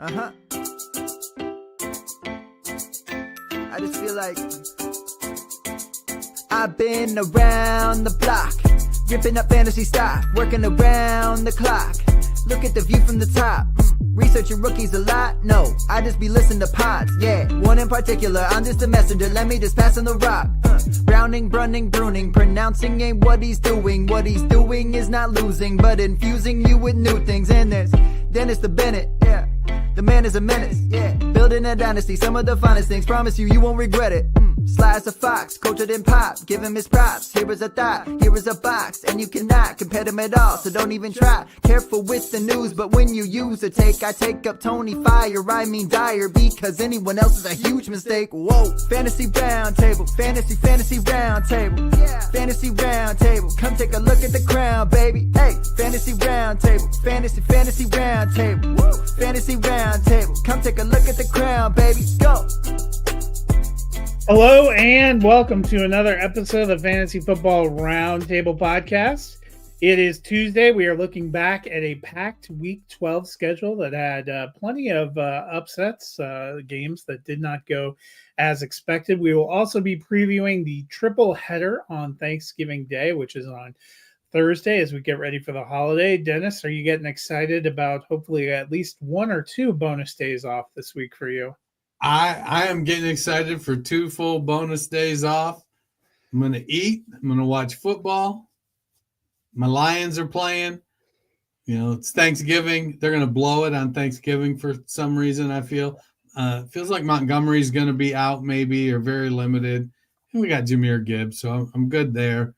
Uh-huh. I just feel like I've been around the block, ripping up fantasy stock, working around the clock. Look at the view from the top. Researching rookies a lot? No, I just be listening to pods. Yeah, one in particular, I'm just a messenger. Let me just pass on the rock. Browning, Brunning, Bruning, pronouncing ain't what he's doing. What he's doing is not losing, but infusing you with new things. And there's Dennis the Bennett, yeah. The man is a menace, yeah. Building a dynasty, some of the finest things. Promise you, you won't regret it. Sly as a fox, cultured in pop. Give him his props. Here is a thought, here is a box. And you cannot compare them at all, so don't even try. Careful with the news, but when you use a take, I take up Tony Fire. I mean Dyer, because anyone else is a huge mistake. Whoa, fantasy round table, fantasy round table. Yeah. Fantasy round table, come take a look at the crown, baby. Hey, fantasy round table, fantasy round table. Woo. Fantasy round table, come take a look at the crown, baby. Go. Hello and welcome to another episode of the Fantasy Football Roundtable Podcast. It is Tuesday. We are looking back at a packed Week 12 schedule that had plenty of upsets, games that did not go as expected. We will also be previewing the triple header on Thanksgiving Day, which is on Thursday as we get ready for the holiday. Dennis, are you getting excited about hopefully at least one or two bonus days off this week for you? I am getting excited for 2 full bonus days off. I'm going to eat. I'm going to watch football. My Lions are playing. You know, it's Thanksgiving. They're going to blow it on Thanksgiving for some reason, I feel. Feels like Montgomery's going to be out maybe or very limited. And we got Jahmyr Gibbs, so I'm good there.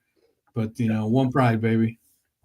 But, you know, one pride, baby.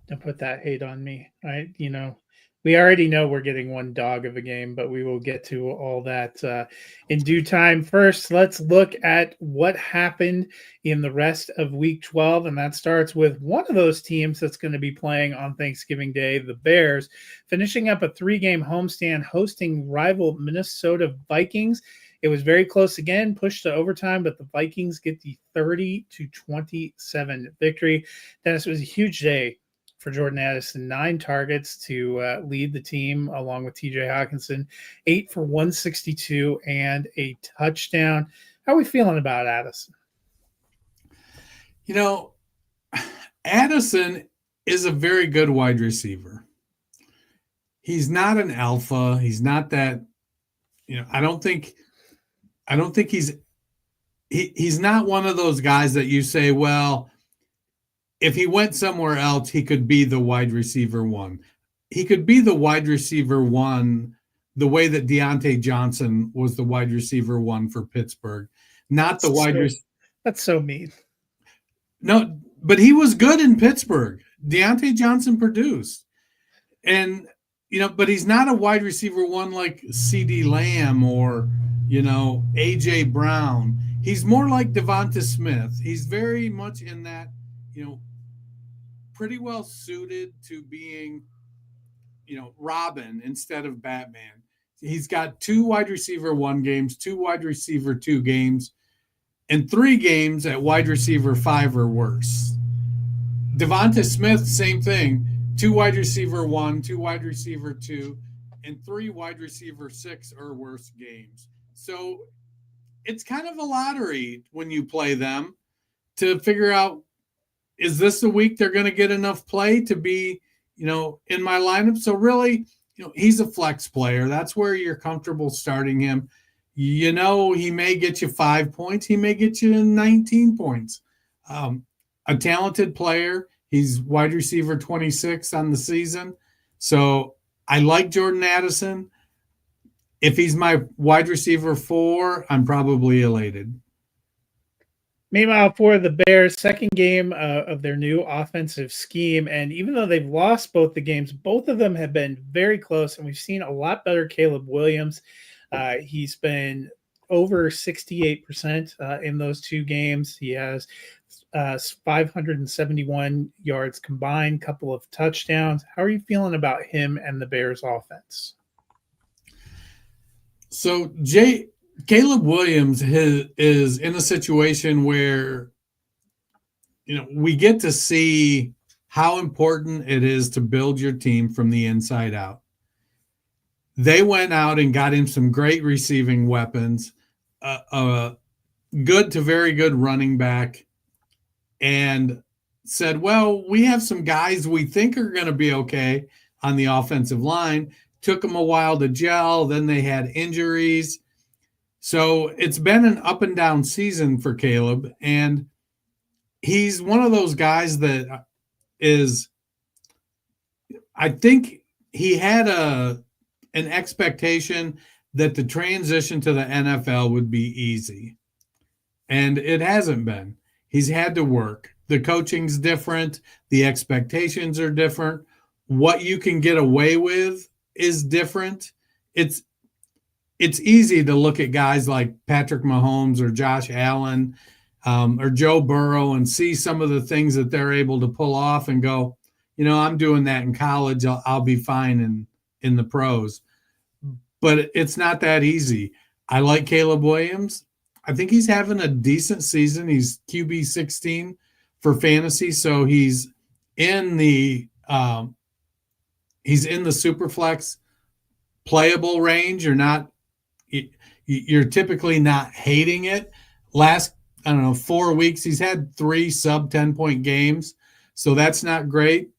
Don't put that hate on me, right? You know, we already know we're getting one dog of a game, but we will get to all that in due time. First, let's look at what happened in the rest of Week 12, and that starts with one of those teams that's going to be playing on Thanksgiving Day, the Bears, finishing up a 3-game homestand hosting rival Minnesota Vikings. It was very close again, pushed to overtime, but the Vikings get the 30-27 victory. Dennis, it was a huge day for Jordan Addison, 9 targets to lead the team along with TJ Hawkinson, 8 for 162 and a touchdown. How are we feeling about Addison? You know, Addison is a very good wide receiver. He's not an alpha. He's not that, you know, I don't think he's not one of those guys that you say, well, if he went somewhere else, he could be the wide receiver one. He could be the wide receiver one the way that Deontay Johnson was the wide receiver one for Pittsburgh. Not the wide receiver. That's so mean. No, but he was good in Pittsburgh. Deontay Johnson produced. And, you know, but he's not a wide receiver one like CeeDee Lamb or, you know, A.J. Brown. He's more like Devonta Smith. He's very much in that, you know, pretty well suited to being, you know, Robin instead of Batman. He's got 2 wide receiver 1 games, 2 wide receiver 2 games, and 3 games at wide receiver 5 or worse. Devonta Smith, same thing, 2 wide receiver 1, 2 wide receiver 2, and 3 wide receiver 6 or worse games. So it's kind of a lottery when you play them to figure out, is this the week they're going to get enough play to be, you know, in my lineup? So really, you know, he's a flex player. That's where you're comfortable starting him. You know, he may get you 5 points. He may get you 19 points. A talented player. He's wide receiver 26 on the season. So I like Jordan Addison. If he's my wide receiver 4, I'm probably elated. Meanwhile, for the Bears, second game of their new offensive scheme, and even though they've lost both the games, both of them have been very close, and we've seen a lot better Caleb Williams. He's been over 68% in those 2 games. He has 571 yards combined, couple of touchdowns. How are you feeling about him and the Bears offense? So, Caleb Williams is in a situation where, you know, we get to see how important it is to build your team from the inside out. They went out and got him some great receiving weapons, good to very good running back, and said, well, we have some guys we think are going to be okay on the offensive line. Took them a while to gel. Then they had injuries. So it's been an up and down season for Caleb. And he's one of those guys that is, I think he had an expectation that the transition to the NFL would be easy. And it hasn't been. He's had to work. The coaching's different. The expectations are different. What you can get away with is different. It's easy to look at guys like Patrick Mahomes or Josh Allen or Joe Burrow and see some of the things that they're able to pull off and go, I'm doing that in college. I'll be fine in the pros. But it's not that easy. I like Caleb Williams. I think he's having a decent season. He's QB 16 for fantasy, so he's in the Superflex playable range. You're typically not hating it. Last 4 weeks he's had 3 sub 10-point games, so that's not great.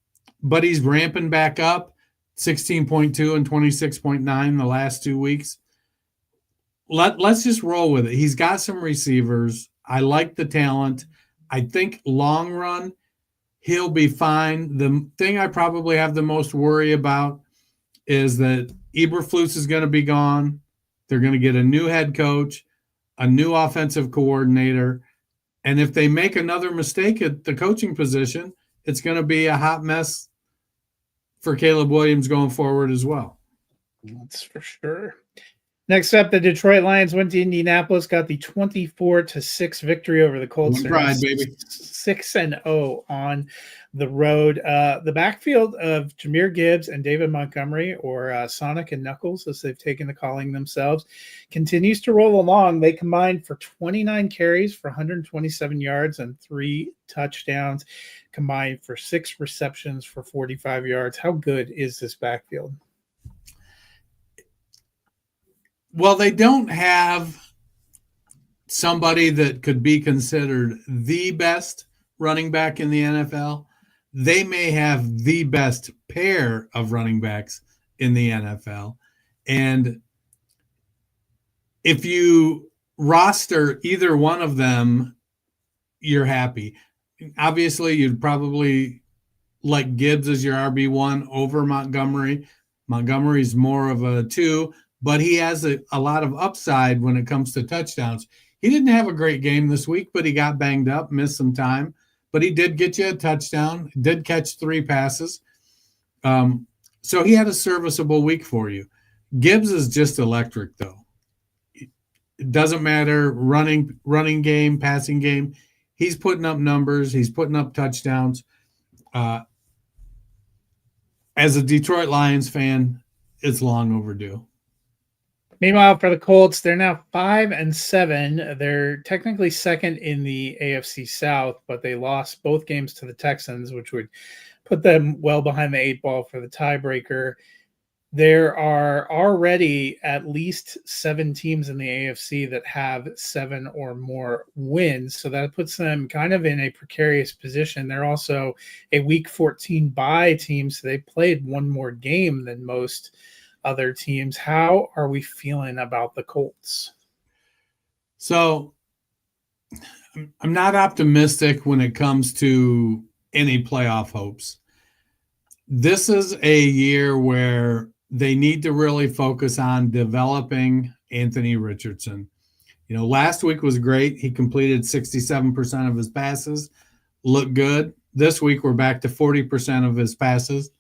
But he's ramping back up, 16.2 and 26.9 the last 2 weeks. Let's just roll with it. He's got some receivers. I like the talent. I think long run, he'll be fine. The thing I probably have the most worry about is that Eberflus is going to be gone. They're going to get a new head coach, a new offensive coordinator. And if they make another mistake at the coaching position, it's going to be a hot mess for Caleb Williams going forward as well. That's for sure. Next up, the Detroit Lions went to Indianapolis, got the 24-6 victory over the Colts. Pride, baby. 6-0 on the road. The backfield of Jahmyr Gibbs and David Montgomery, or Sonic and Knuckles, as they've taken to calling themselves, continues to roll along. They combined for 29 carries for 127 yards and 3 touchdowns, combined for 6 receptions for 45 yards. How good is this backfield? Well, they don't have somebody that could be considered the best running back in the NFL. They may have the best pair of running backs in the NFL. And if you roster either one of them, you're happy. Obviously, you'd probably like Gibbs as your RB1 over Montgomery. Montgomery's more of a 2. But he has a lot of upside when it comes to touchdowns. He didn't have a great game this week, but he got banged up, missed some time. But he did get you a touchdown, did catch 3 passes. So he had a serviceable week for you. Gibbs is just electric, though. It doesn't matter, running game, passing game. He's putting up numbers. He's putting up touchdowns. As a Detroit Lions fan, it's long overdue. Meanwhile, for the Colts, they're now 5-7. They're technically second in the AFC South, but they lost both games to the Texans, which would put them well behind the 8 ball for the tiebreaker. There are already at least 7 teams in the AFC that have 7 or more wins, so that puts them kind of in a precarious position. They're also a Week 14 bye team, so they played 1 more game than most other teams. How are we feeling about the Colts? So I'm not optimistic when it comes to any playoff hopes. This is a year where they need to really focus on developing Anthony Richardson. Last week was great. He completed 67% of his passes, looked good. This week we're back to 40% of his passes.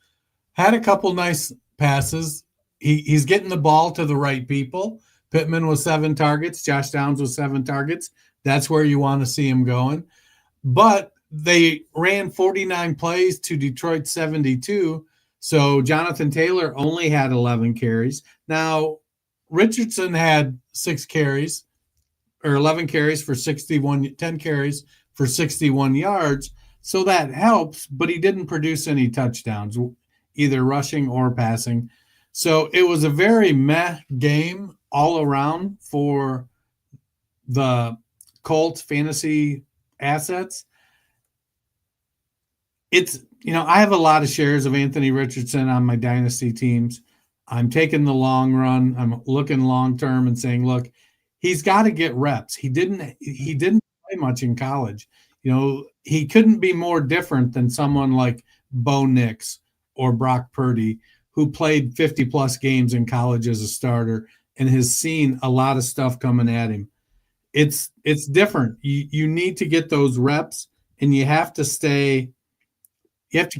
Had a couple nice passes. He's getting the ball to the right people. Pittman was 7 targets. Josh Downs was 7 targets. That's where you want to see him going. But they ran 49 plays to Detroit 72. So Jonathan Taylor only had 11 carries. Now, Richardson had 6 carries or 11 carries for 10 carries for 61 yards. So that helps, but he didn't produce any touchdowns, either rushing or passing. So it was a very meh game all around for the Colts fantasy assets. It's, I have a lot of shares of Anthony Richardson on my dynasty teams. I'm taking the long run. I'm looking long term and saying, look, he's got to get reps. He didn't play much in college. He couldn't be more different than someone like Bo Nix or Brock Purdy, who played 50 plus games in college as a starter and has seen a lot of stuff coming at him. It's different. You need to get those reps, and you have to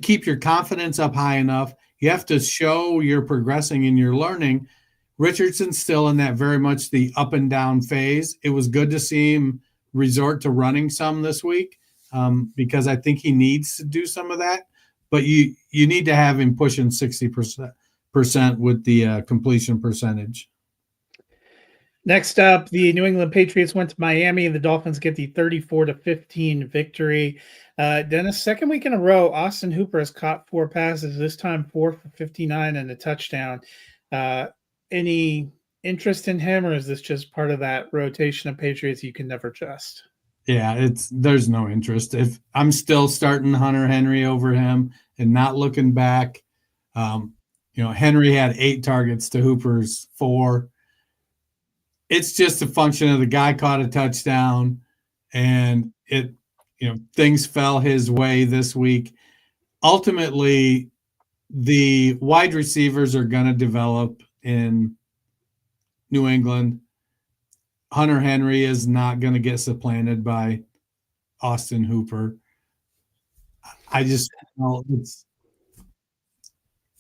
keep your confidence up high enough. You have to show you're progressing and you're learning. Richardson's still in that very much the up and down phase. It was good to see him resort to running some this week because I think he needs to do some of that. But you need to have him pushing 60% with the completion percentage. Next up, the New England Patriots went to Miami, and the Dolphins get the 34-15 victory. Dennis, second week in a row, Austin Hooper has caught 4 passes, this time 4 for 59 and a touchdown. Any interest in him, or is this just part of that rotation of Patriots you can never trust? Yeah, there's no interest. If I'm still starting Hunter Henry over him and not looking back, Henry had 8 targets to Hooper's 4. It's just a function of the guy caught a touchdown, and things fell his way this week. Ultimately, the wide receivers are going to develop in New England. Hunter Henry is not going to get supplanted by Austin Hooper. I just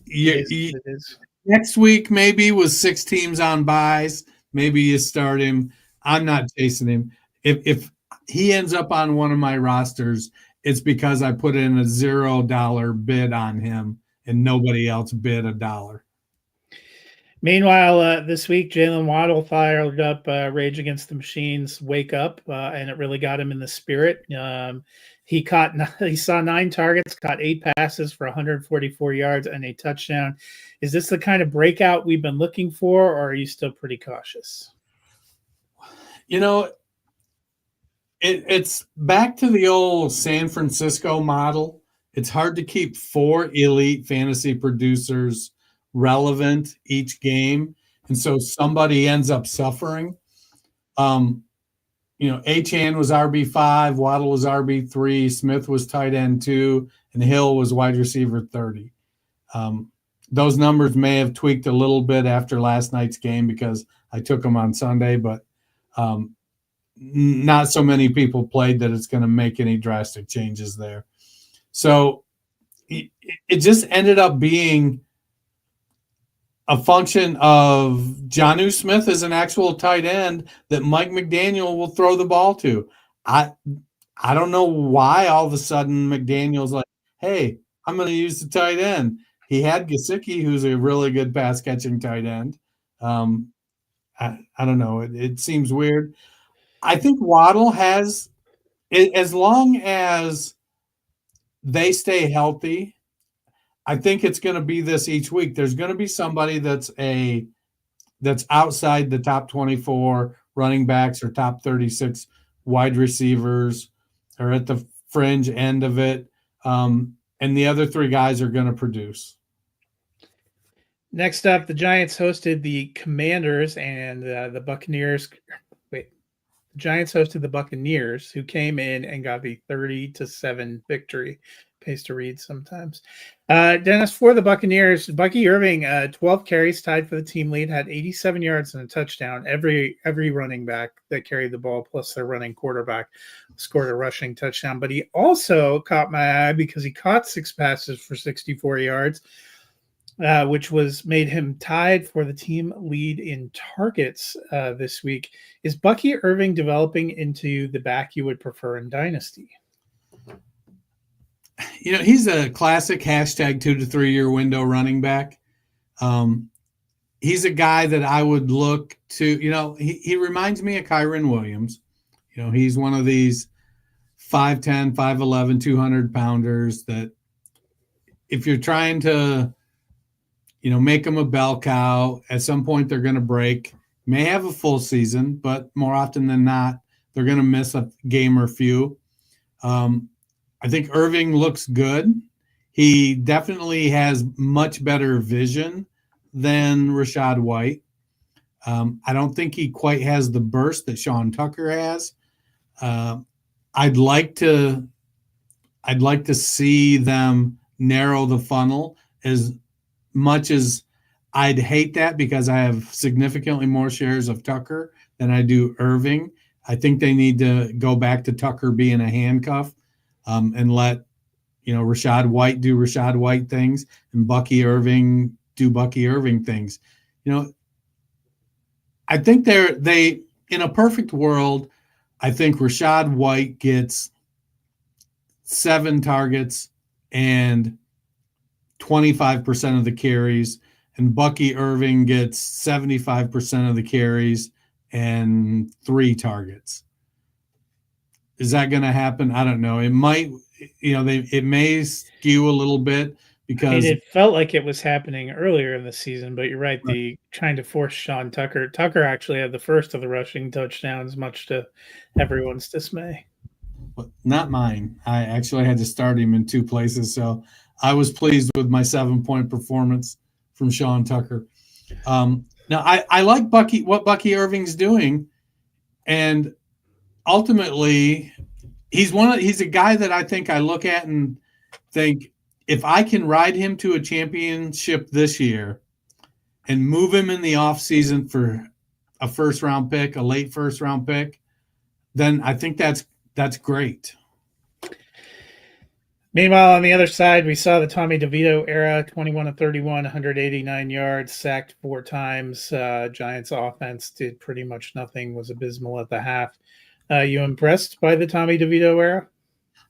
it is. Next week maybe with 6 teams on buys, maybe you start him. I'm not chasing him. If he ends up on one of my rosters, it's because I put in a $0 bid on him and nobody else bid $1. Meanwhile, this week, Jalen Waddle fired up Rage Against the Machine's Wake Up, and it really got him in the spirit. He saw 9 targets, caught 8 passes for 144 yards and a touchdown. Is this the kind of breakout we've been looking for, or are you still pretty cautious? It's back to the old San Francisco model. It's hard to keep 4 elite fantasy producers relevant each game, and so somebody ends up suffering. Achane was RB5, Waddle was RB3, Smith was tight end 2, and Hill was wide receiver 30. Those numbers may have tweaked a little bit after last night's game because I took them on Sunday, but not so many people played that it's going to make any drastic changes there. So it just ended up being a function of Jonnu Smith as an actual tight end that Mike McDaniel will throw the ball to. I don't know why all of a sudden McDaniel's like, hey, I'm going to use the tight end. He had Gesicki, who's a really good pass-catching tight end. I don't know. It seems weird. I think Waddle has, as long as they stay healthy, I think it's going to be this each week. There's going to be somebody that's outside the top 24 running backs or top 36 wide receivers, or at the fringe end of it. And the other 3 guys are going to produce. Next up, the Giants hosted the Commanders, and the Buccaneers. The Giants hosted the Buccaneers, who came in and got the 30-7 victory. Pays to read sometimes. Dennis, for the Buccaneers, Bucky Irving, 12 carries, tied for the team lead, had 87 yards and a touchdown. Every running back that carried the ball, plus their running quarterback, scored a rushing touchdown. But he also caught my eye because he caught 6 passes for 64 yards, which made him tied for the team lead in targets this week. Is Bucky Irving developing into the back you would prefer in Dynasty? He's a classic hashtag 2 to 3 year window running back. He's a guy that I would look to, he reminds me of Kyren Williams. He's one of these 5'10", 5'11", 200 pounders that if you're trying to, make them a bell cow. At some point, they're going to break. May have a full season, but more often than not, they're going to miss a game or few. I think Irving looks good. He definitely has much better vision than Rachaad White. I don't think he quite has the burst that Sean Tucker has. I'd like to see them narrow the funnel as much as I'd hate that, because I have significantly more shares of Tucker than I do Irving. I think they need to go back to Tucker being a handcuff, and let Rachaad White do Rachaad White things and Bucky Irving do Bucky Irving things. I think they in a perfect world, I think Rachaad White gets 7 targets and 25% of the carries, and Bucky Irving gets 75% of the carries and 3 targets. Is that going to happen? I don't know. It might, it may skew a little bit, because it felt like it was happening earlier in the season, but you're right. The trying to force Sean Tucker. Tucker actually had the first of the rushing touchdowns, much to everyone's dismay. But not mine. I actually had to start him in 2 places, so I was pleased with my 7-point performance from Sean Tucker. Now I like what Bucky Irving's doing, and ultimately he's a guy that I think I look at and think, if I can ride him to a championship this year and move him in the offseason for a first-round pick, a late first-round pick, then I think that's great. Meanwhile, on the other side, we saw the Tommy DeVito era, 21-31, 189 yards, sacked 4 times. Giants offense did pretty much nothing, was abysmal at the half. You impressed by the Tommy DeVito era?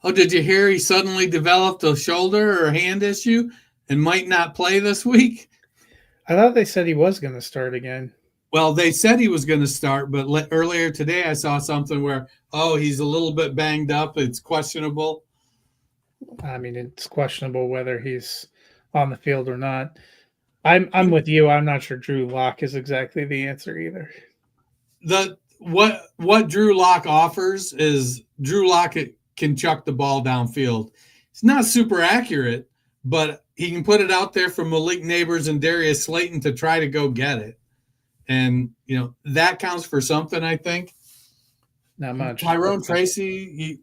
Oh, did you hear he suddenly developed a shoulder or hand issue and might not play this week? I thought they said he was going to start again. Well, they said he was going to start, but earlier today I saw something where, he's a little bit banged up. It's questionable. I mean, it's questionable whether he's on the field or not. I'm with you. I'm not sure Drew Lock is exactly the answer either. What Drew Lock offers is Drew Lock can chuck the ball downfield. It's not super accurate, but he can put it out there for Malik Neighbors and Darius Slayton to try to go get it. And, that counts for something, I think. Not much. Tyrone Tracy,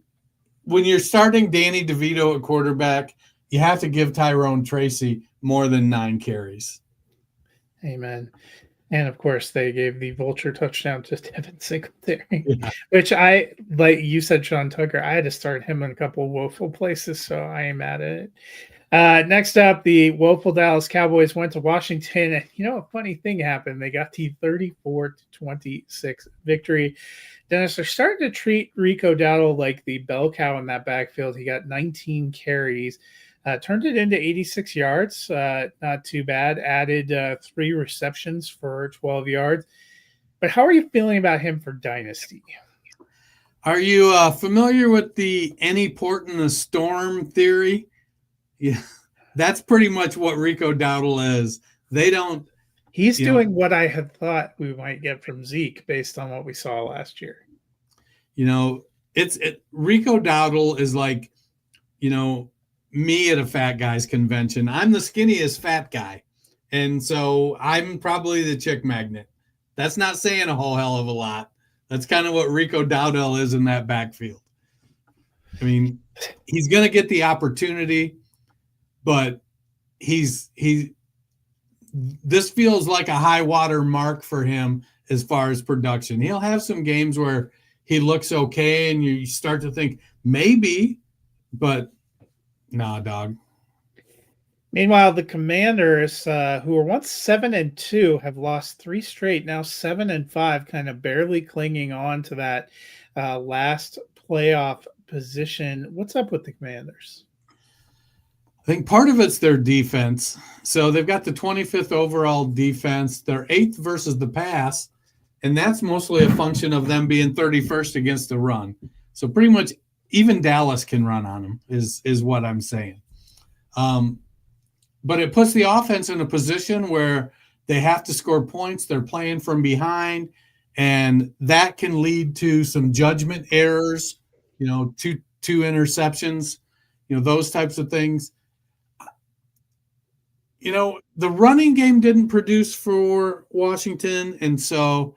when you're starting Danny DeVito at quarterback, you have to give Tyrone Tracy more than 9 carries. Amen. And of course, they gave the vulture touchdown to Devin Singletary, Yeah. which like you said, Sean Tucker, I had to start him in a couple of woeful places, so I ain't mad at it. Next up, the woeful Dallas Cowboys went to Washington, and a funny thing happened. They got the 34-26 victory. Dennis, they're starting to treat Rico Dowdle like the bell cow in that backfield. He got 19 carries. Turned it into 86 yards, not too bad. Added 3 receptions for 12 yards. But how are you feeling about him for Dynasty? Are you familiar with the any port in a storm theory? Yeah, that's pretty much what Rico Dowdle is. He's doing what I had thought we might get from Zeke based on what we saw last year. Rico Dowdle is like, me at a fat guy's convention. I'm the skinniest fat guy. And so I'm probably the chick magnet. That's not saying a whole hell of a lot. That's kind of what Rico Dowdle is in that backfield. I mean, he's going to get the opportunity, but this feels like a high water mark for him as far as production. He'll have some games where he looks okay and you start to think maybe, but nah, dog. Meanwhile, the Commanders, who were once 7-2, have lost 3 straight, now 7-5, kind of barely clinging on to that last playoff position. What's up with the Commanders? I think part of it's their defense. So they've got the 25th overall defense. They're 8th versus the pass, and that's mostly a function of them being 31st against the run. So pretty much even Dallas can run on them is what I'm saying. but it puts the offense in a position where they have to score points. They're playing from behind, and that can lead to some judgment errors, two interceptions, those types of things. The running game didn't produce for Washington, and so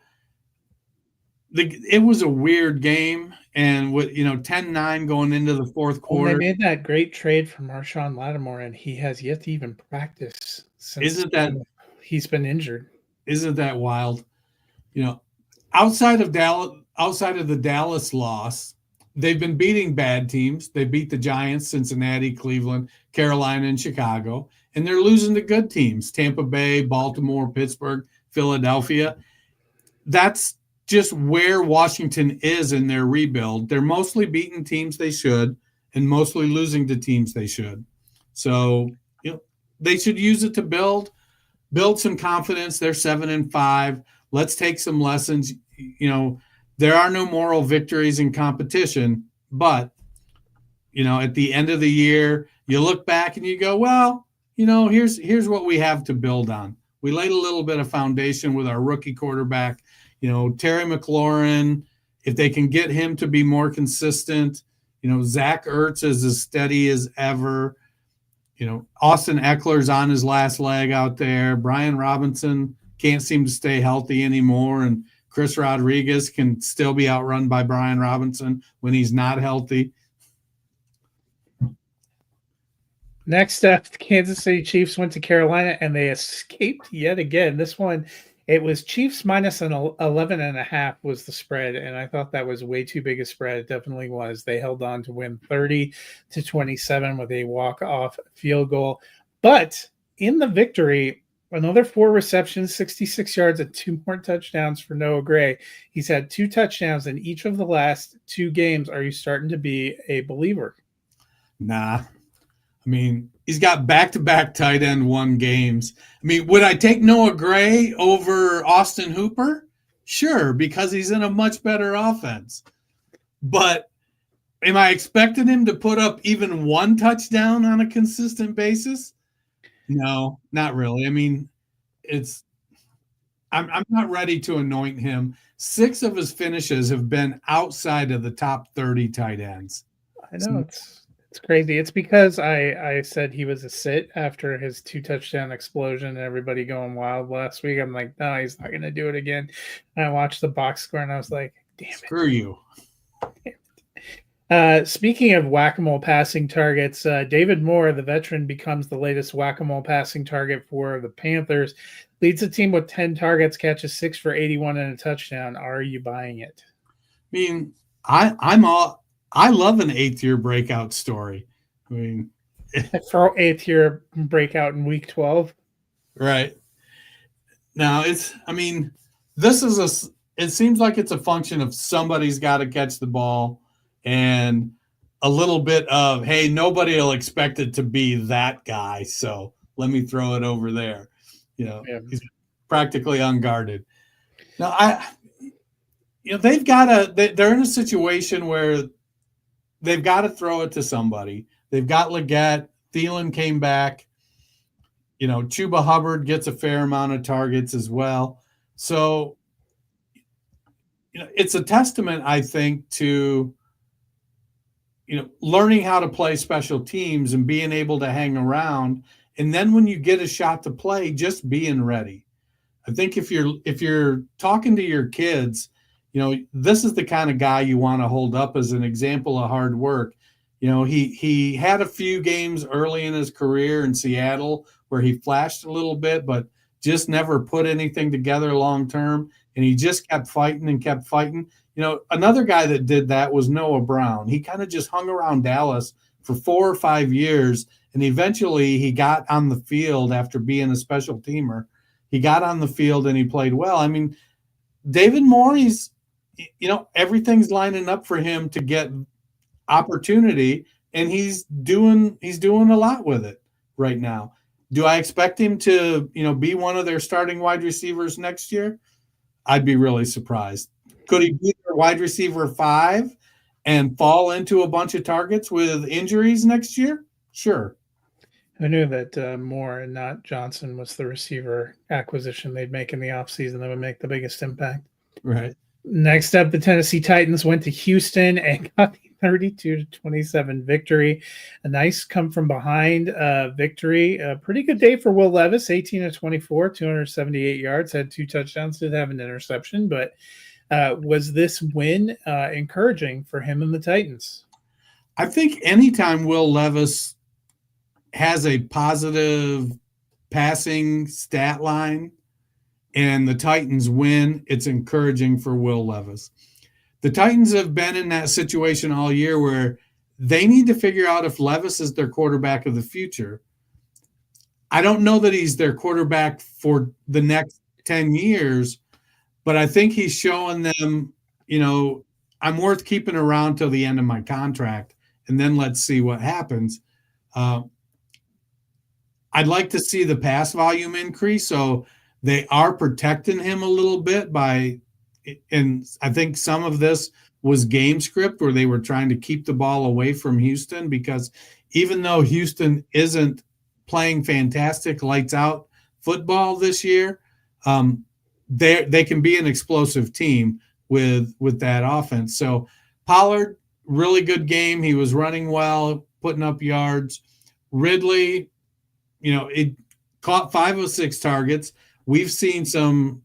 it was a weird game. And with 10-9 going into the fourth quarter, they made that great trade for Marshawn Lattimore, and he has yet to even practice since he's been injured. Isn't that wild? Outside of the Dallas loss, they've been beating bad teams. They beat the Giants, Cincinnati, Cleveland, Carolina, and Chicago, and they're losing to good teams: Tampa Bay, Baltimore, Pittsburgh, Philadelphia. That's just where Washington is in their rebuild. They're mostly beating teams they should and mostly losing to teams they should. So, they should use it to build some confidence. They're 7-5. Let's take some lessons. There are no moral victories in competition, but at the end of the year, you look back and you go, well, here's what we have to build on. We laid a little bit of foundation with our rookie quarterback. Terry McLaurin, if they can get him to be more consistent, Zach Ertz is as steady as ever. Austin Eckler's on his last leg out there. Brian Robinson can't seem to stay healthy anymore. And Chris Rodriguez can still be outrun by Brian Robinson when he's not healthy. Next up, the Kansas City Chiefs went to Carolina, and they escaped yet again. This one, it was Chiefs minus an 11.5 was the spread, and I thought that was way too big a spread. It definitely was. They held on to win 30-27 with a walk-off field goal. But in the victory, another 4 receptions, 66 yards, and 2 more touchdowns for Noah Gray. He's had 2 touchdowns in each of the last 2 games. Are you starting to be a believer? Nah. I mean, he's got back-to-back tight end 1 games. I mean, would I take Noah Gray over Austin Hooper? Sure, because he's in a much better offense. But am I expecting him to put up even 1 touchdown on a consistent basis? No, not really. I mean, I'm not ready to anoint him. 6 of his finishes have been outside of the top 30 tight ends. I know, it's crazy. It's because I said he was a sit after his 2 touchdown explosion and everybody going wild last week. I'm like, no, he's not going to do it again. And I watched the box score and I was like, damn it. Screw you. Speaking of whack-a-mole passing targets, David Moore, the veteran, becomes the latest whack-a-mole passing target for the Panthers. Leads the team with 10 targets, catches 6 for 81 and a touchdown. Are you buying it? I mean, I love an 8th-year breakout story. I mean, for 8th-year breakout in week 12. Right. Now it seems like it's a function of somebody's got to catch the ball and a little bit of, hey, nobody will expect it to be that guy, so let me throw it over there. He's practically unguarded. Now they're in a situation where they've got to throw it to somebody. They've got Leggett. Thielen came back. Chuba Hubbard gets a fair amount of targets as well. So, it's a testament, I think, to, learning how to play special teams and being able to hang around. And then when you get a shot to play, just being ready. I think if you're talking to your kids, this is the kind of guy you want to hold up as an example of hard work. He had a few games early in his career in Seattle where he flashed a little bit, but just never put anything together long term. And he just kept fighting and kept fighting. Another guy that did that was Noah Brown. He kind of just hung around Dallas for 4 or 5 years, and eventually he got on the field after being a special teamer. He got on the field and he played well. I mean, David Moore, everything's lining up for him to get opportunity, and he's doing a lot with it right now. Do I expect him to, be one of their starting wide receivers next year? I'd be really surprised. Could he be their wide receiver 5 and fall into a bunch of targets with injuries next year? Sure. Who knew that Moore and not Johnson was the receiver acquisition they'd make in the offseason that would make the biggest impact? Right. Next up, the Tennessee Titans went to Houston and got the 32-27 victory. A nice come from behind victory. A pretty good day for Will Levis, 18-24, 278 yards, had 2 touchdowns, did have an interception, but was this win encouraging for him and the Titans? I think anytime Will Levis has a positive passing stat line and the Titans win, it's encouraging for Will Levis. The Titans have been in that situation all year where they need to figure out if Levis is their quarterback of the future. I don't know that he's their quarterback for the next 10 years, but I think he's showing them, I'm worth keeping around till the end of my contract, and then let's see what happens. I'd like to see the pass volume increase, so they are protecting him a little bit and I think some of this was game script where they were trying to keep the ball away from Houston, because even though Houston isn't playing fantastic lights out football this year, they can be an explosive team with that offense. So Pollard, really good game. He was running well, putting up yards. Ridley, it caught 5 of 6 targets. We've seen some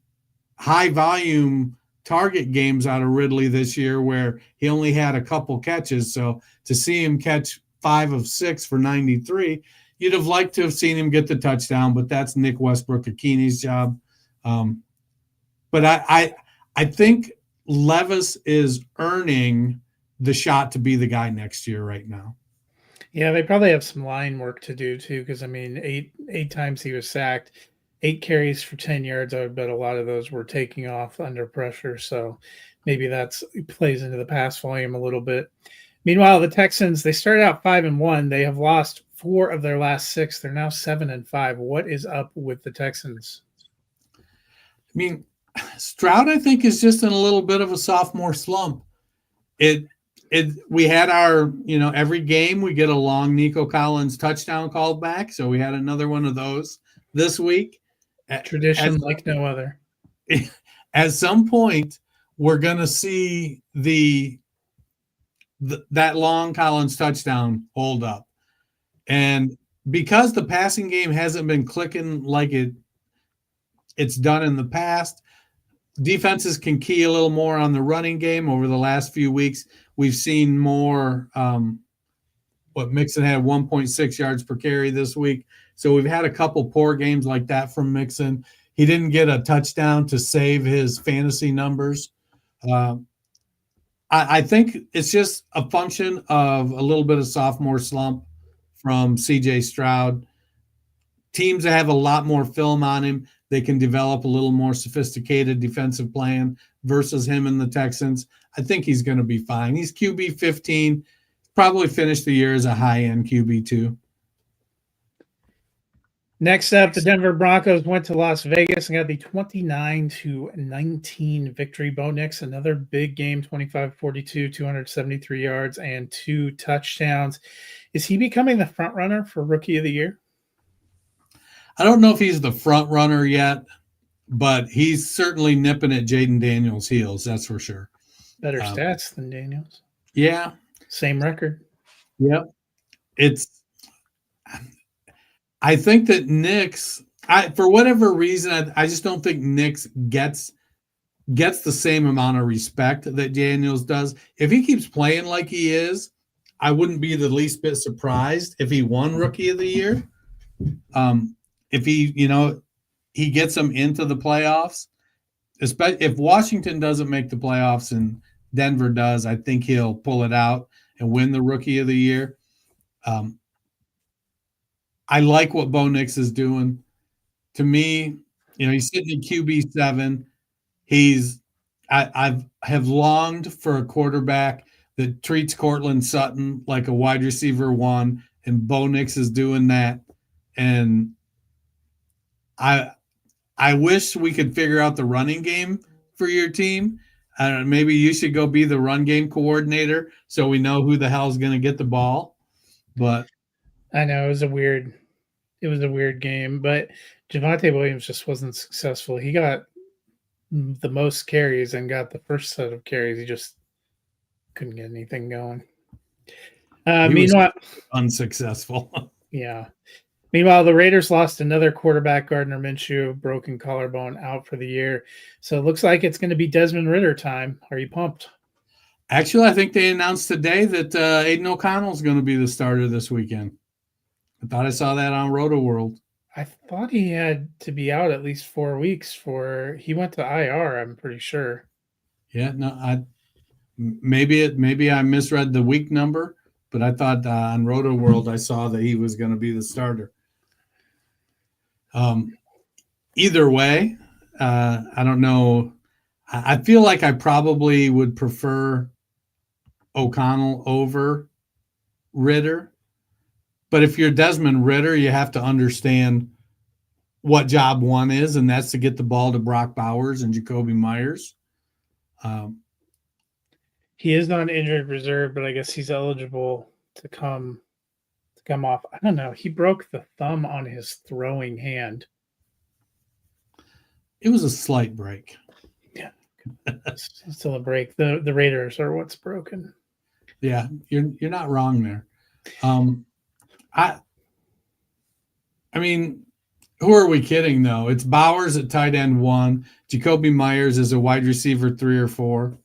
high volume target games out of Ridley this year where he only had a couple catches. So to see him catch 5 of 6 for 93, you'd have liked to have seen him get the touchdown, but that's Nick Westbrook-Akini's job. But I think Levis is earning the shot to be the guy next year right now. Yeah, they probably have some line work to do too, because eight times he was sacked, 8 carries for 10 yards. I would bet a lot of those were taking off under pressure. So maybe that's plays into the pass volume a little bit. Meanwhile, the Texans, they started out 5-1. They have lost 4 of their last 6. They're now 7-5. What is up with the Texans? Stroud, I think, is just in a little bit of a sophomore slump. We had our, every game we get a long Nico Collins touchdown called back. So we had another one of those this week. Tradition like no other. At some point, we're going to see that long Collins touchdown hold up. And because the passing game hasn't been clicking like it's done in the past, defenses can key a little more on the running game. Over the last few weeks, we've seen more. Mixon had 1.6 yards per carry this week. So we've had a couple poor games like that from Mixon. He didn't get a touchdown to save his fantasy numbers. I think it's just a function of a little bit of sophomore slump from C.J. Stroud. Teams that have a lot more film on him, they can develop a little more sophisticated defensive plan versus him and the Texans. I think he's going to be fine. He's QB 15, probably finish the year as a high-end QB 2. Next up, the Denver Broncos went to Las Vegas and got the 29-19 victory. Bo Nix, another big game, 25-42, 273 yards and 2 touchdowns. Is he becoming the front runner for Rookie of the Year? I don't know if he's the front runner yet, but he's certainly nipping at Jaden Daniels' heels, that's for sure. Better stats than Daniels. Yeah. Same record. Yep. I think that Nix, for whatever reason, I just don't think Nix gets the same amount of respect that Daniels does. If he keeps playing like he is, I wouldn't be the least bit surprised if he won Rookie of the Year. If he gets them into the playoffs, especially if Washington doesn't make the playoffs and Denver does, I think he'll pull it out and win the Rookie of the Year. I like what Bo Nix is doing. To me, he's sitting in QB 7. I have longed for a quarterback that treats Cortland Sutton like a wide receiver 1, and Bo Nix is doing that. And I wish we could figure out the running game for your team. I don't know, maybe you should go be the run game coordinator so we know who the hell is going to get the ball. But I know it was a weird it was a weird game, but Javonte Williams just wasn't successful. He got the most carries and got the first set of carries. He just couldn't get anything going. He was Meanwhile, unsuccessful. yeah. Meanwhile, the Raiders lost another quarterback, Gardner Minshew, broken collarbone, out for the year. So it looks like it's going to be Desmond Ridder time. Are you pumped? Actually, I think they announced today that Aiden O'Connell is going to be the starter this weekend. I thought I saw that on Roto World. I thought he had to be out at least 4 weeks he went to IR, I'm pretty sure. Yeah, no, maybe I misread the week number, but I thought on Roto World I saw that he was going to be the starter. Either way, I don't know. I feel like I probably would prefer O'Connell over Ridder. But if you're Desmond Ridder, you have to understand what job one is, and that's to get the ball to Brock Bowers and Jakobi Meyers. He is on injured reserve, but I guess he's eligible to come off. I don't know. He broke the thumb on his throwing hand. It was a slight break. Yeah. Still a break. The Raiders are what's broken. Yeah, you're not wrong there. I mean, who are we kidding though? It's Bowers at tight end 1, Jakobi Meyers is a wide receiver 3 or 4.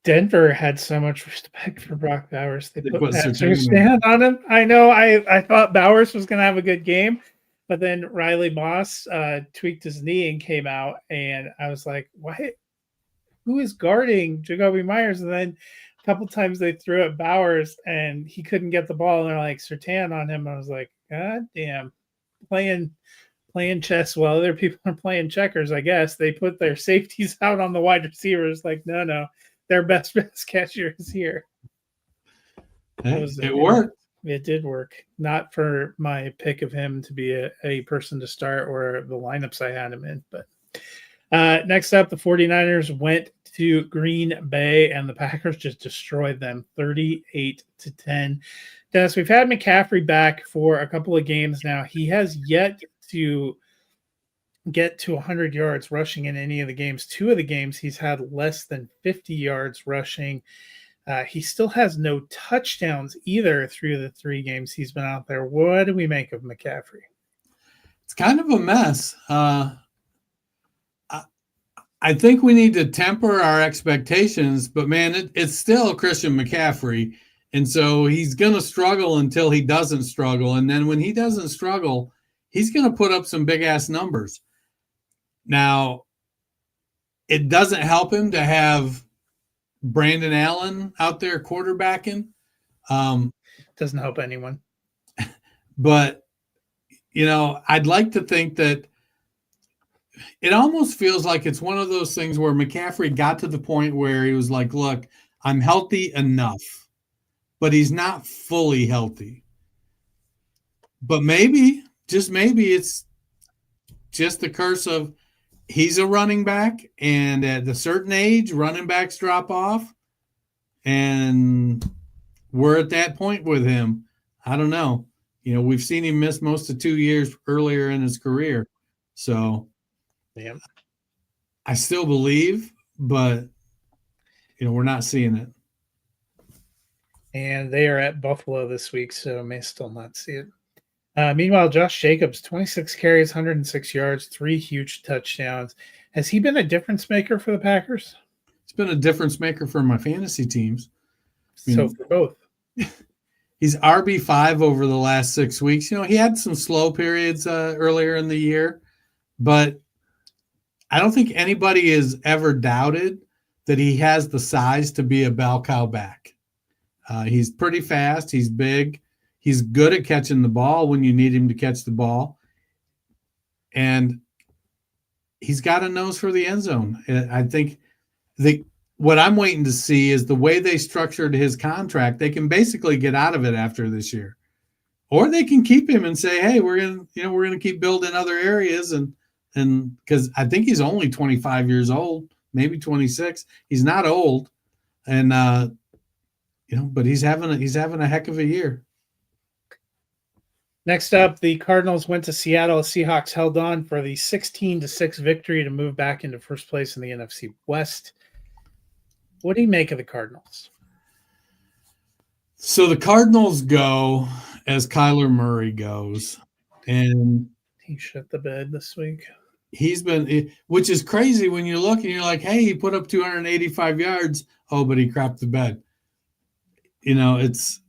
Denver had so much respect for Brock Bowers. They put Surtain on him. I know. I thought Bowers was going to have a good game, but then Riley Moss tweaked his knee and came out, and I was like, "What? Who is guarding Jakobi Meyers?" And then a couple times they threw at Bowers, and he couldn't get the ball, and they're like Surtain on him. I was like, "God damn, playing chess while other people are playing checkers." I guess they put their safeties out on the wide receivers. Like, no. Their best catcher is here. It worked. It did work. Not for my pick of him to be a person to start or the lineups I had him in. But next up, the 49ers went to Green Bay, and the Packers just destroyed them 38-10. Dennis, we've had McCaffrey back for a couple of games now. He has yet to get to 100 yards rushing in any of the games. 2 of the games he's had less than 50 yards rushing. He still has no touchdowns either through the 3 games he's been out there. What do we make of McCaffrey? It's kind of a mess. I think we need to temper our expectations, but man, it's still Christian McCaffrey. And so he's going to struggle until he doesn't struggle. And then when he doesn't struggle, he's going to put up some big ass numbers. Now, it doesn't help him to have Brandon Allen out there quarterbacking. Doesn't help anyone. But, I'd like to think that it almost feels like it's one of those things where McCaffrey got to the point where he was like, look, I'm healthy enough, but he's not fully healthy. But maybe, just maybe, it's just the curse of he's a running back, and at a certain age, running backs drop off, and we're at that point with him. I don't know. We've seen him miss most of 2 years earlier in his career. So yeah, I still believe, but, we're not seeing it. And they are at Buffalo this week, so may still not see it. Meanwhile, Josh Jacobs, 26 carries, 106 yards, 3 huge touchdowns. Has he been a difference maker for the Packers? It's been a difference maker for my fantasy teams. So for both. He's RB5 over the last 6 weeks. He had some slow periods earlier in the year, but I don't think anybody has ever doubted that he has the size to be a bell cow back. He's pretty fast. He's big. He's good at catching the ball when you need him to catch the ball. And he's got a nose for the end zone. I think what I'm waiting to see is the way they structured his contract. They can basically get out of it after this year. Or they can keep him and say, hey, we're going to keep building other areas. And because I think he's only 25 years old, maybe 26. He's not old. And, but he's having a heck of a year. Next up, the Cardinals went to Seattle. Seahawks held on for the 16-6 victory to move back into first place in the NFC West. What do you make of the Cardinals? So the Cardinals go as Kyler Murray goes, and he shit the bed this week. He's been, which is crazy when you look and you're like, hey, he put up 285 yards. Oh, but he crapped the bed. You know,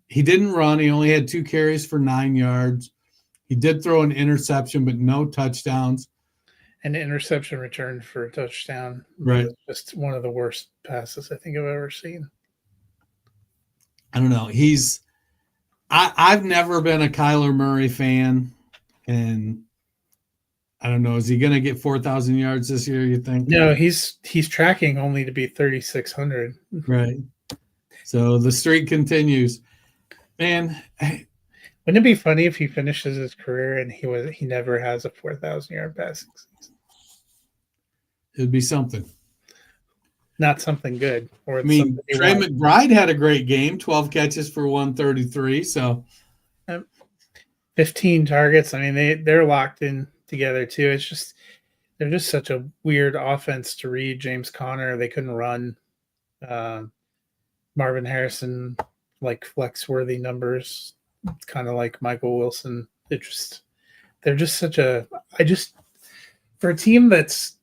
he didn't run. He only had 2 carries for 9 yards. He did throw an interception, but no touchdowns. An interception returned for a touchdown. Right. Just one of the worst passes I think I've ever seen. I don't know. I've never been a Kyler Murray fan, and I don't know. Is he going to get 4,000 yards this year, you think? No, he's tracking only to be 3,600. Right. So the streak continues. Man, wouldn't it be funny if he finishes his career and he never has a 4,000 yard passing season? It'd be something. Not something good. Or I mean, Trey McBride had a great game, 12 catches for 133. So 15 targets. I mean, they're locked in together too. It's just they're just such a weird offense to read. James Conner, they couldn't run. Marvin Harrison, like flex-worthy numbers. It's kind of like Michael Wilson. They're just such a. For a team that's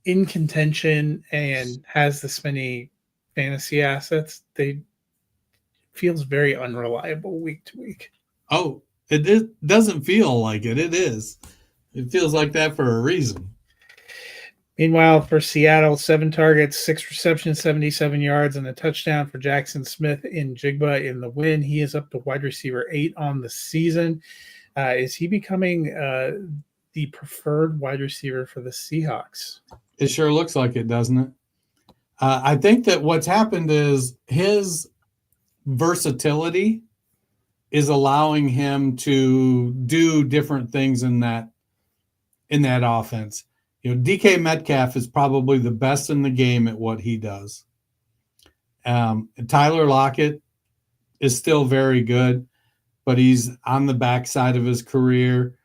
in contention and has this many fantasy assets, they feels very unreliable week to week. Oh, it doesn't feel like it. It is. It feels like that for a reason. Meanwhile, for Seattle, 7 targets, 6 receptions, 77 yards, and a touchdown for Jackson Smith-Njigba in the win. He is up to wide receiver 8 on the season. Is he becoming the preferred wide receiver for the Seahawks? It sure looks like it, doesn't it? I think that what's happened is his versatility is allowing him to do different things in that offense. You know, DK Metcalf is probably the best in the game at what he does. Tyler Lockett is still very good, but he's on the backside of his career.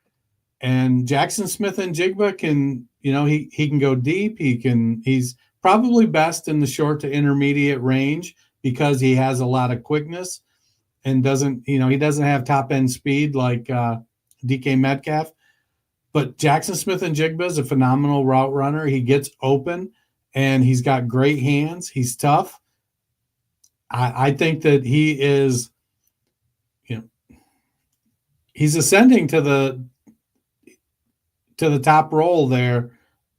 And Jackson Smith-Njigba can, you know, he can go deep. He's probably best in the short to intermediate range because he has a lot of quickness and he doesn't have top end speed like DK Metcalf. But Jackson Smith-Njigba is a phenomenal route runner. He gets open, and he's got great hands. He's tough. I think that he is, you know, he's ascending to the top role there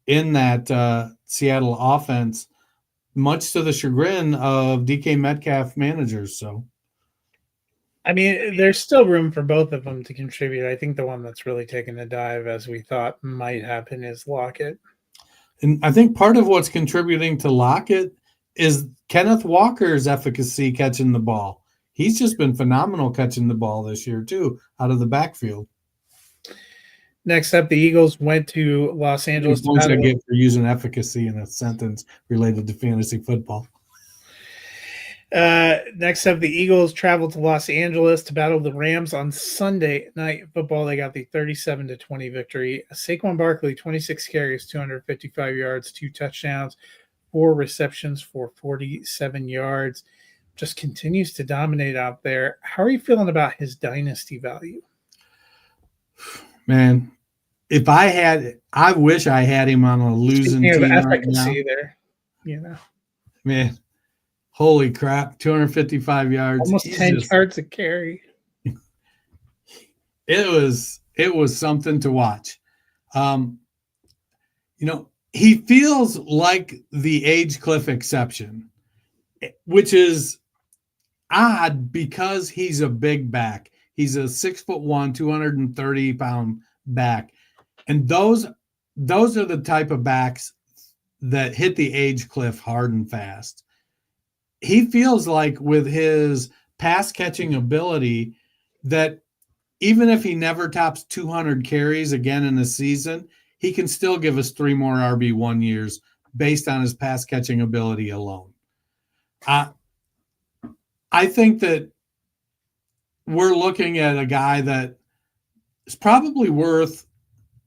in that Seattle offense, much to the chagrin of DK Metcalf managers. So. I mean, there's still room for both of them to contribute. I think the one that's really taken a dive, as we thought might happen, is Lockett. And I think part of what's contributing to Lockett is Kenneth Walker's efficacy catching the ball. He's just been phenomenal catching the ball this year, too, out of the backfield. Next up, the Eagles went to Los Angeles. Points I get for using efficacy in a sentence related to fantasy football. Next up, the Eagles traveled to Los Angeles to battle the Rams on Sunday Night Football. They got the 37-20 victory. Saquon Barkley, 26 carries, 255 yards, 2 touchdowns, 4 receptions for 47 yards. Just continues to dominate out there. How are you feeling about his dynasty value? Man, I wish I had him on a losing team right now. There, you know, man. Holy crap, 255 yards. Almost 10 yards a carry. It was something to watch. You know, he feels like the age cliff exception, which is odd because he's a big back. He's a 6'1", 230-pound back. And those are the type of backs that hit the age cliff hard and fast. He feels like with his pass catching ability that even if he never tops 200 carries again in a season, he can still give us 3 more RB1 years based on his pass catching ability alone. I think that we're looking at a guy that is probably worth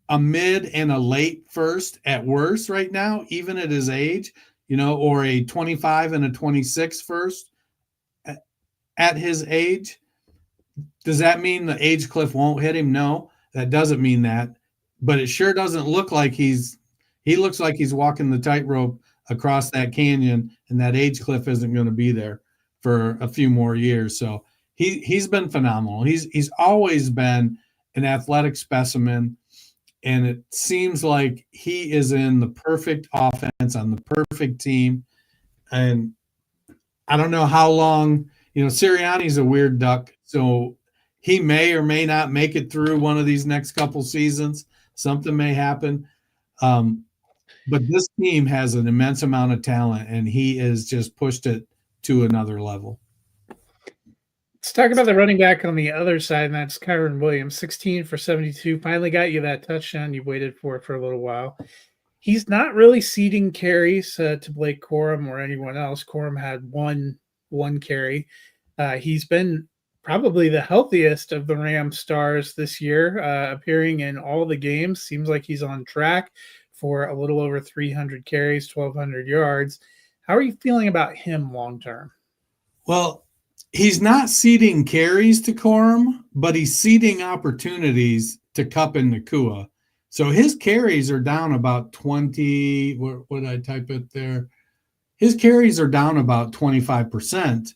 a mid and a late first at worst right now, even at his age, or a 25 and a 26 first at his age. Does that mean the age cliff won't hit him? No, that doesn't mean that. But it sure doesn't look like he looks like he's walking the tightrope across that canyon, and that age cliff isn't going to be there for a few more years. So he's been phenomenal. He's always been an athletic specimen, and it seems like he is in the perfect offense on the perfect team. And I don't know how long, Sirianni's a weird duck, so he may or may not make it through one of these next couple seasons. Something may happen. But this team has an immense amount of talent, and he has just pushed it to another level. Let's talk about the running back on the other side, and that's Kyren Williams, 16 for 72. Finally got you that touchdown you waited for a little while. He's not really ceding carries to Blake Corum or anyone else. Corum had one carry. He's been probably the healthiest of the Rams stars this year, appearing in all the games. Seems like he's on track for a little over 300 carries, 1,200 yards. How are you feeling about him long term? Well, he's not ceding carries to Corum, but he's ceding opportunities to Kupp and Nacua. So his carries are down about 20. What did I type it there? His carries are down about 25%.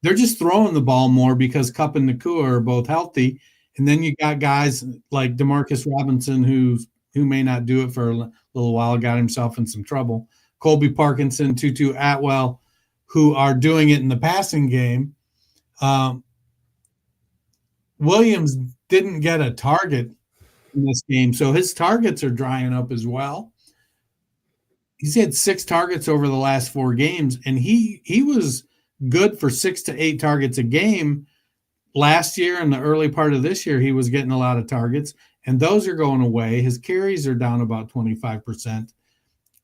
They're just throwing the ball more because Kupp and Nacua are both healthy. And then you got guys like Demarcus Robinson who may not do it for a little while, got himself in some trouble. Colby Parkinson, Tutu Atwell, who are doing it in the passing game. Williams didn't get a target in this game, so his targets are drying up as well. He's had 6 targets over the last 4 games, and he was good for 6 to 8 targets a game. Last year and the early part of this year, he was getting a lot of targets, and those are going away. His carries are down about 25%.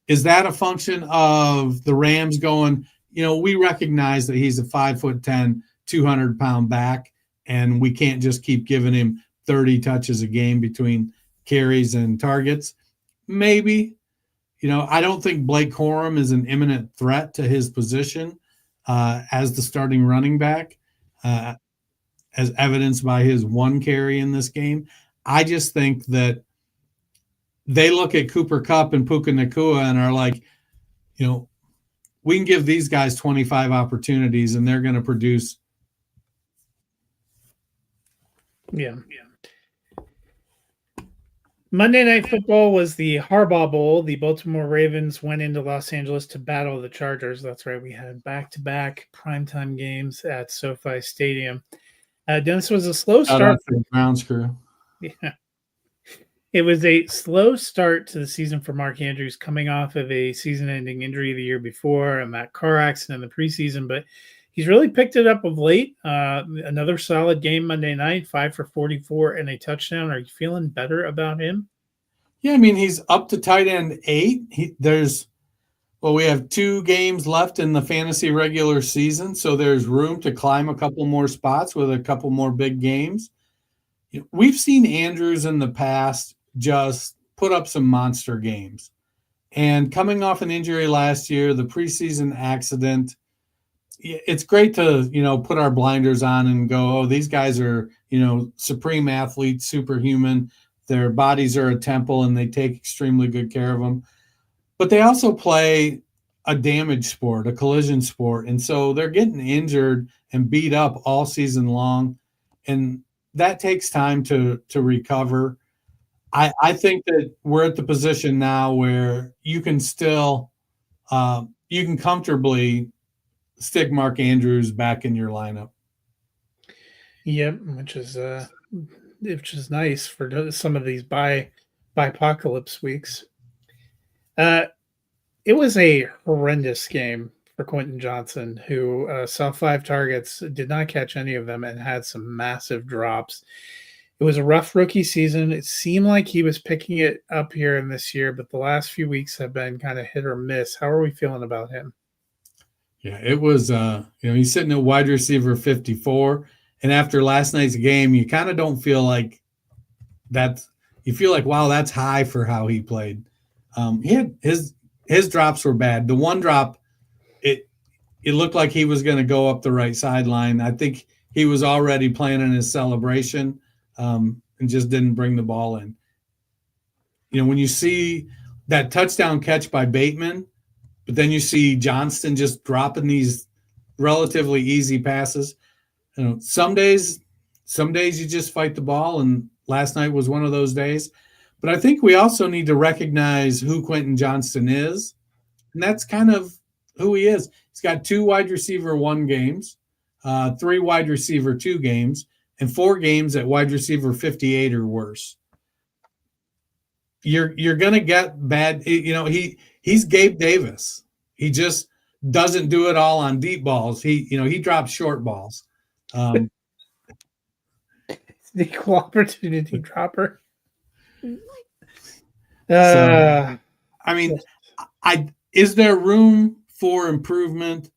Is that a function of the Rams going, we recognize that he's a 5'10", 200-pound back, and we can't just keep giving him 30 touches a game between carries and targets? Maybe. I don't think Blake Corum is an imminent threat to his position as the starting running back, as evidenced by his 1 carry in this game. I just think that they look at Cooper Kupp and Puka Nacua and are like, we can give these guys 25 opportunities and they're going to produce. Yeah. Monday Night Football was the Harbaugh Bowl. The Baltimore Ravens went into Los Angeles to battle the Chargers. That's right. We had back-to-back primetime games at SoFi Stadium. Dennis, was a slow start. For the Browns crew. Yeah. It was a slow start to the season for Mark Andrews, coming off of a season-ending injury the year before and that car accident in the preseason, but he's really picked it up of late. Another solid game Monday night, 5 for 44 and a touchdown. Are you feeling better about him? Yeah, he's up to tight end 8. We have 2 games left in the fantasy regular season, so there's room to climb a couple more spots with a couple more big games. We've seen Andrews in the past just put up some monster games. And coming off an injury last year, the preseason accident, it's great to, put our blinders on and go, oh, these guys are, supreme athletes, superhuman. Their bodies are a temple and they take extremely good care of them. But they also play a damage sport, a collision sport. And so they're getting injured and beat up all season long. And that takes time to recover. I think that we're at the position now where you can still you can comfortably stick Mark Andrews back in your lineup. Yep, which is nice for some of these apocalypse weeks. It was a horrendous game for Quentin Johnson, who saw 5 targets, did not catch any of them, and had some massive drops. It was a rough rookie season. It seemed like he was picking it up here in this year, but the last few weeks have been kind of hit or miss. How are we feeling about him? Yeah, it was, he's sitting at wide receiver 54. And after last night's game, you kind of don't feel like that's you feel like, wow, that's high for how he played. He had his drops were bad. The one drop, it looked like he was going to go up the right sideline. I think he was already planning his celebration, and just didn't bring the ball in. When you see that touchdown catch by Bateman, but then you see Johnston just dropping these relatively easy passes. Some days you just fight the ball, and last night was one of those days. But I think we also need to recognize who Quentin Johnston is, and that's kind of who he is. He's got 2 wide receiver 1 games, 3 wide receiver 2 games, and 4 games at wide receiver 58 or worse. You're gonna get bad. He's Gabe Davis. He just doesn't do it all on deep balls. He drops short balls. The equal opportunity dropper. So, I mean, is there room for improvement?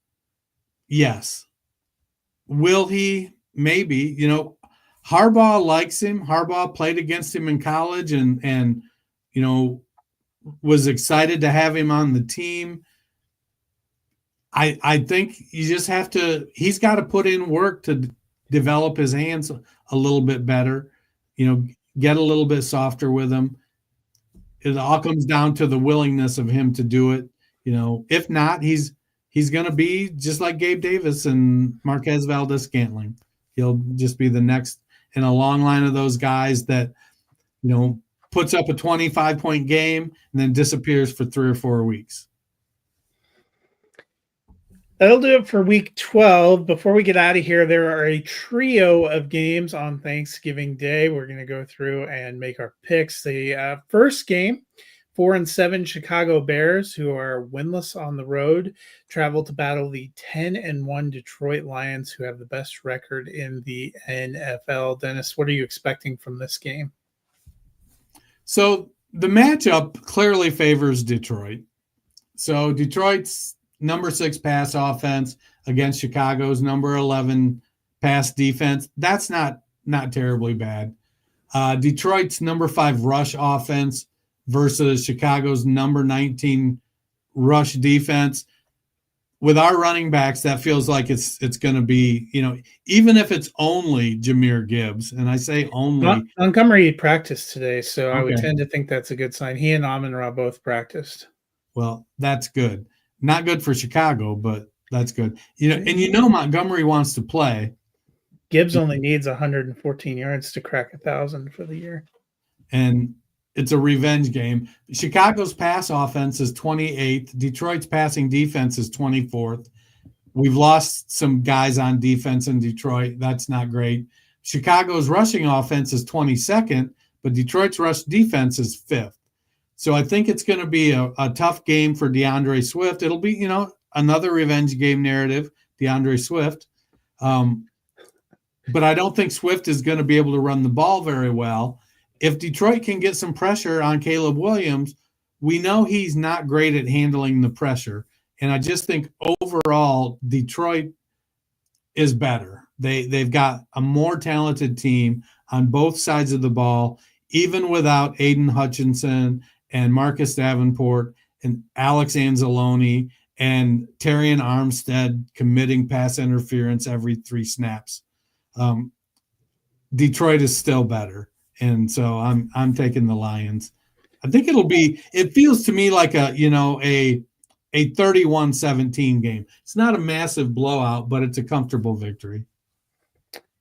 Yes. Will he? Maybe. Harbaugh likes him. Harbaugh played against him in college and was excited to have him on the team. I think you just have to, he's got to put in work to develop his hands a little bit better, get a little bit softer with him. It all comes down to the willingness of him to do it. If not, he's going to be just like Gabe Davis and Marquez Valdes-Scantling. He'll just be the next in a long line of those guys that, puts up a 25-point game and then disappears for 3 or 4 weeks. That'll do it for week 12. Before we get out of here, there are a trio of games on Thanksgiving Day. We're going to go through and make our picks. The first game, 4-7 Chicago Bears, who are winless on the road, travel to battle the 10-1 Detroit Lions, who have the best record in the NFL. Dennis, what are you expecting from this game? So the matchup clearly favors Detroit. So Detroit's number 6 pass offense against Chicago's number 11 pass defense. That's not terribly bad. Detroit's number 5 rush offense versus Chicago's number 19 rush defense. With our running backs, that feels like it's going to be, even if it's only Jahmyr Gibbs, and I say only. Montgomery practiced today, so okay. I would tend to think that's a good sign. He and Amon-Ra both practiced. Well, that's good. Not good for Chicago, but that's good. Montgomery wants to play. Gibbs only needs 114 yards to crack 1,000 for the year. And it's a revenge game. Chicago's pass offense is 28th. Detroit's passing defense is 24th. We've lost some guys on defense in Detroit. That's not great. Chicago's rushing offense is 22nd, but Detroit's rush defense is 5th. So I think it's going to be a tough game for DeAndre Swift. It'll be, another revenge game narrative, DeAndre Swift. But I don't think Swift is going to be able to run the ball very well. If Detroit can get some pressure on Caleb Williams, we know he's not great at handling the pressure. And I just think overall, Detroit is better. They've got a more talented team on both sides of the ball, even without Aiden Hutchinson and Marcus Davenport and Alex Anzalone and Terrion Armstead committing pass interference every 3 snaps. Detroit is still better. And so I'm taking the Lions. I think it feels to me like a 31-17 game. It's not a massive blowout, but it's a comfortable victory.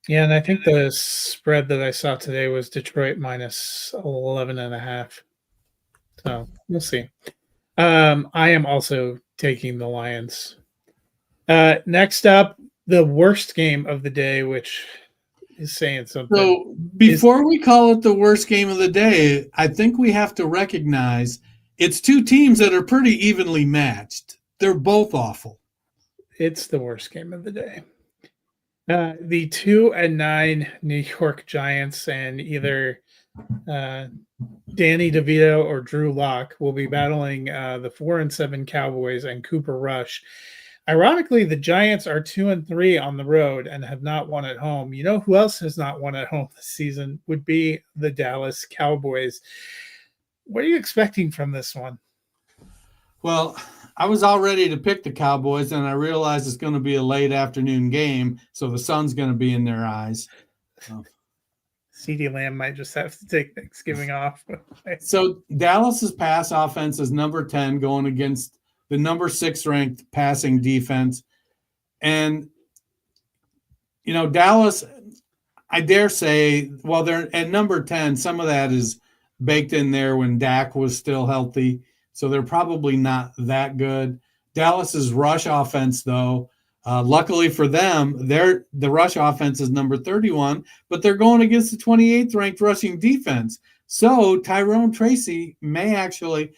Yeah, and I think the spread that I saw today was Detroit minus 11.5. So we'll see. I am also taking the Lions. Next up, the worst game of the day, which is saying something. So before we call it the worst game of the day, I think we have to recognize it's 2 teams that are pretty evenly matched. They're both awful. It's the worst game of the day. The 2-9 New York Giants and either Danny DeVito or Drew Lock will be battling the 4-7 Cowboys and Cooper Rush. Ironically, the Giants are 2-3 on the road and have not won at home. You know who else has not won at home this season would be the Dallas Cowboys. What are you expecting from this one? Well, I was all ready to pick the Cowboys, and I realized it's going to be a late afternoon game, so the sun's going to be in their eyes. CeeDee Lamb might just have to take Thanksgiving off. So Dallas's pass offense is number 10 going against the number 6 ranked passing defense. And, you know, Dallas, I dare say, well, they're at number 10. Some of that is baked in there when Dak was still healthy. So they're probably not that good. Dallas's rush offense, though, luckily for them, the rush offense is number 31, but they're going against the 28th ranked rushing defense. So Tyrone Tracy may actually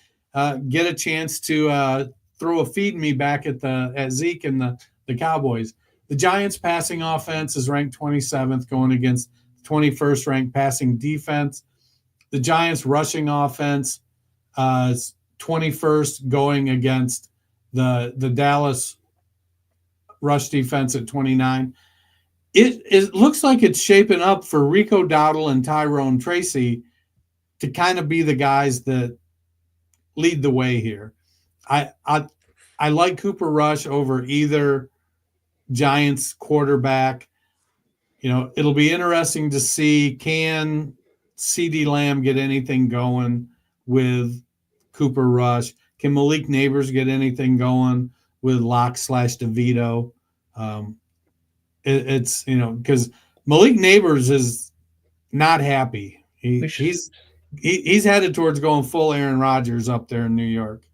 get a chance to throw a feed me back at Zeke and the Cowboys. The Giants' passing offense is ranked 27th, going against 21st ranked passing defense. The Giants' rushing offense is 21st, going against the Dallas rush defense at 29. It looks like it's shaping up for Rico Dowdle and Tyrone Tracy to kind of be the guys that lead the way here. I like Cooper Rush over either Giants quarterback. You know, it'll be interesting to see, can CeeDee Lamb get anything going with Cooper Rush? Can Malik Neighbors get anything going with Locke/DeVito? It's, you know, because Malik Neighbors is not happy. He's headed towards going full Aaron Rodgers up there in New York.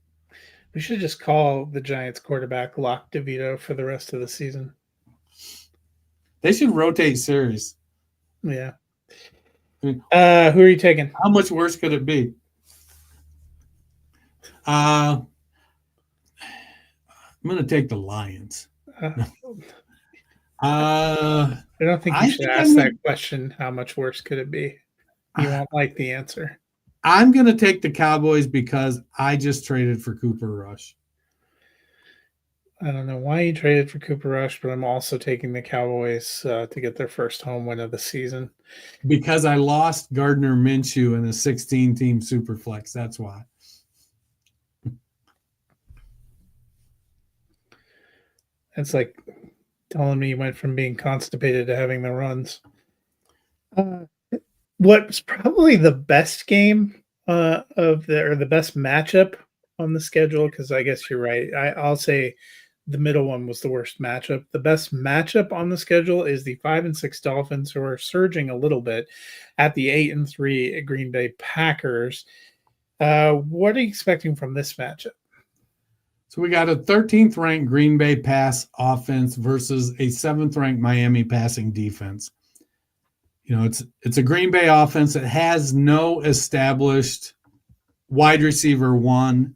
We should just call the Giants quarterback Locke DeVito for the rest of the season. They should rotate series. Yeah. Who are you taking? How much worse could it be? I'm going to take the Lions. I don't think you should ask that question. How much worse could it be? You won't like the answer. I'm going to take the Cowboys because I just traded for Cooper Rush. I don't know why you traded for Cooper Rush, but I'm also taking the Cowboys to get their first home win of the season. Because I lost Gardner Minshew in a 16-team Superflex. That's why. It's like telling me you went from being constipated to having the runs. What's probably the best game the best matchup on the schedule, because I guess you're right. I'll say the middle one was the worst matchup. The best matchup on the schedule is the 5-6 Dolphins, who are surging a little bit, at the 8-3 Green Bay Packers. What are you expecting from this matchup? So we got a 13th ranked Green Bay pass offense versus a 7th ranked Miami passing defense. You know, it's a Green Bay offense that has no established wide receiver one,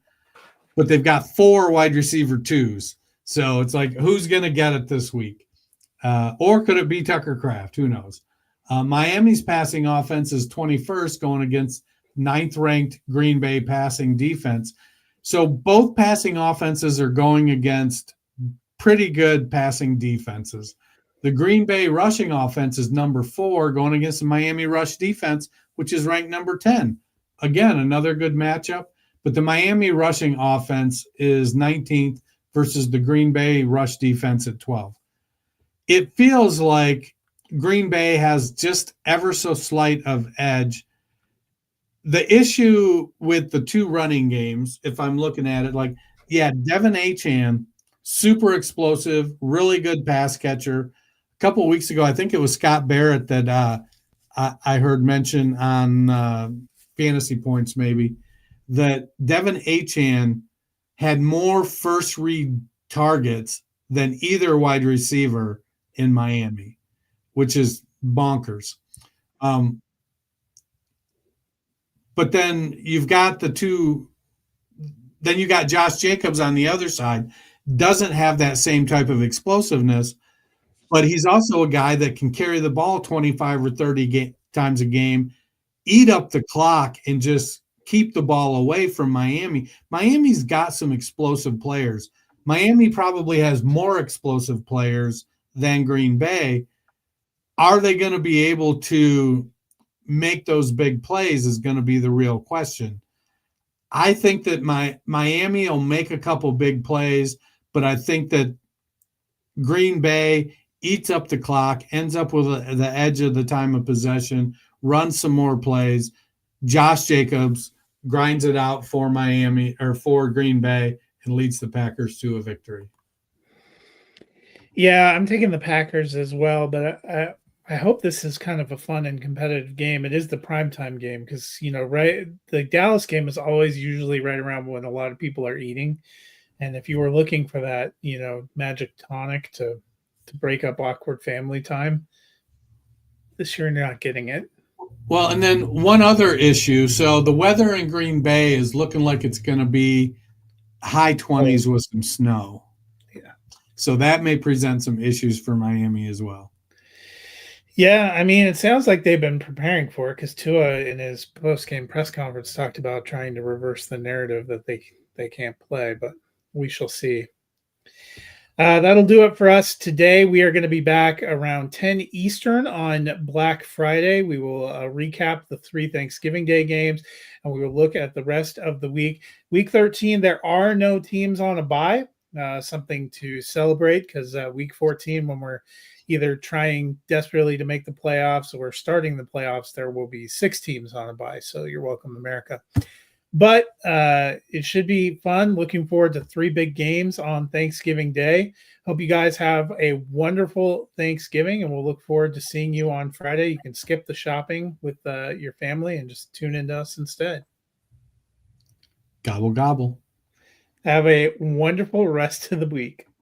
but they've got 4 wide receiver 2s. So it's like, who's going to get it this week? Or could it be Tucker Kraft? Who knows? Miami's passing offense is 21st, going against 9th ranked Green Bay passing defense. So both passing offenses are going against pretty good passing defenses. The Green Bay rushing offense is number 4, going against the Miami rush defense, which is ranked number 10. Again, another good matchup. But the Miami rushing offense is 19th versus the Green Bay rush defense at 12. It feels like Green Bay has just ever so slight of edge. The issue with the 2 running games, if I'm looking at it, like, yeah, Devin Achane, super explosive, really good pass catcher. A couple of weeks ago, I think it was Scott Barrett that I heard mention on Fantasy Points maybe, that Devin Achane had more first read targets than either wide receiver in Miami, which is bonkers. But then you've got then you got Josh Jacobs on the other side, doesn't have that same type of explosiveness, but he's also a guy that can carry the ball 25 or 30 times a game, eat up the clock, and just keep the ball away from Miami. Miami's got some explosive players. Miami probably has more explosive players than Green Bay. Are they going to be able to make those big plays is going to be the real question. I think that Miami will make a couple big plays, but I think that Green Bay eats up the clock, ends up with the edge of the time of possession, runs some more plays. Josh Jacobs grinds it out for Miami or for Green Bay and leads the Packers to a victory. Yeah, I'm taking the Packers as well, but I hope this is kind of a fun and competitive game. It is the primetime game because, right, the Dallas game is always usually right around when a lot of people are eating. And if you were looking for that, magic tonic to break up awkward family time, this year you're not getting it. Well, and then one other issue. So the weather in Green Bay is looking like it's going to be high 20s with some snow. Yeah. So that may present some issues for Miami as well. Yeah, I mean, it sounds like they've been preparing for it because Tua in his post-game press conference talked about trying to reverse the narrative that they can't play, but we shall see. That'll do it for us today. We are going to be back around 10 Eastern on Black Friday. We will recap the 3 Thanksgiving Day games, and we will look at the rest of the week. Week 13, there are no teams on a bye, something to celebrate because week 14, when we're either trying desperately to make the playoffs or starting the playoffs, there will be 6 teams on a bye. So you're welcome, America. But it should be fun. Looking forward to 3 big games on Thanksgiving Day. Hope you guys have a wonderful Thanksgiving, and we'll look forward to seeing you on Friday. You can skip the shopping with your family and just tune into us instead. Gobble, gobble. Have a wonderful rest of the week.